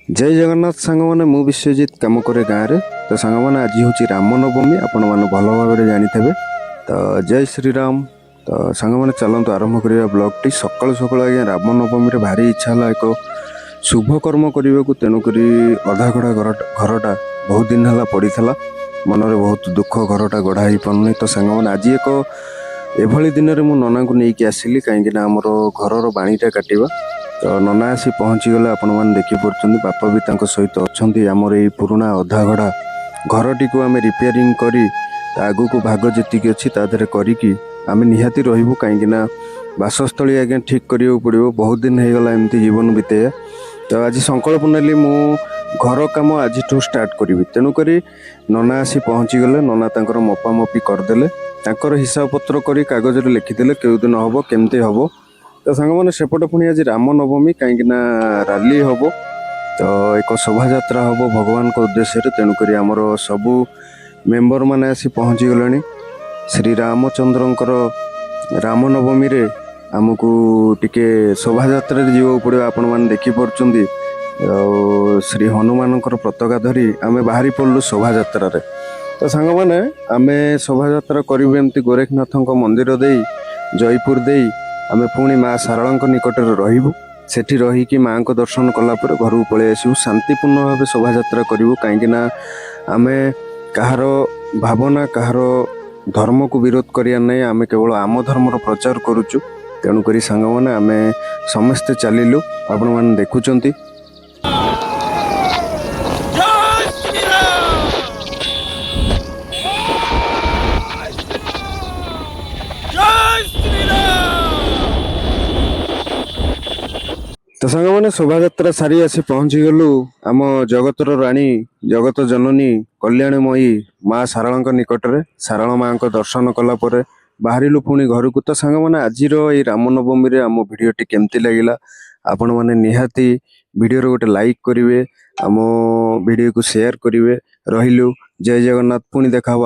जय जगन्नाथ सांग मैंने मु विश्वजित कम करे गाँव में। तो सांग मैंने आज हूँ रामनवमी आपण मैंने भल भाव जाथे। तो जय श्रीराम। तो सांग मैंने चलतु आरंभ करवा ब्लॉग टी सकाल सकाल आज्ञा रामनवमी भारी इच्छा है एक शुभ कर्म करने को। तेणुक अधागढ़ा घरटा बहुत दिन है पड़ी था मनरे बहुत दुख घरटा गढ़ा हो पारनी। तो सांग मैंने आज एक एभली दिन में मु नना को लेकिन आसिली कहीं आमर घर बाणीटा काटा। तो नना आसी पहुँची गले आपण मैंने देखिपुर बापा भी तांको सहित अच्छा आमर ये पुराणा अधागढ़ा घरटी को आम रिपेयरिंग करी आगु को भाग जी अच्छी तादे करी आम निहाती रही कहीं बासस्थली आज्ञा ठीक करिया पड़ो। बहुत दिन हो गला एमती जीवन बीते। तो आज संकल्प नेली मु घर काम आज स्टार्ट करी। तेणुक नना आसी पहुँची गले। नना तांकर मपामपी करदे तांकर हिसाब पत्र करी कागज लिखिदे केउ दिन हम केमती हम। तो सांग मैंने सेपटे पुणी आज रामनवमी कहीं राली हम। तो एक शोभा यात्रा हम भगवान को उद्देश्य। तेणुक आमर सबू मेम्बर मैंने आसी पहुँची गले। श्री रामचंद्रंकर रामनवमी रे आमको टिके शोभा यात्रा जीव पड़ो। आपण मैंने देखिपुर श्री हनुमान पताका धरी आम बाहरी पड़लु शोभा यात्रा रे। तो सांग मैंने आम शोभा यात्रा करूँ एमती गोरखनाथ मंदिर दे जयपुर दे आम पुणी माँ सारला निकट में रही सेठी रहीकि माँ को दर्शन कलापर घर को पलि आसू शांतिपूर्ण भाव शोभा यात्रा करूँ। कहीं आम कहार भावना कहार धर्म को विरोध करिया नहीं। आम केवल आम धर्मर प्रचार करुचु। तेणुक सांग मैंने आम समस्ते चलिलु आपण मैंने देखुंत। तो सांग मैंने शोभा यात्रा सारी आसी पहुँची गलु आम जगतर राणी जगत जननी कल्याणमयी माँ सारला निकट में। सारला माँ को दर्शन कलापर बाहरिलु पुणी घर को। तो सांग मैंने आज ये रामनवमी आम भिडटी केमती लगिला आपण मैंने निहाती वीडियो गोटे लाइक करेंगे आम वीडियो को शेयर करेंगे। रहिलु जय जगन्नाथ पुणी देखा।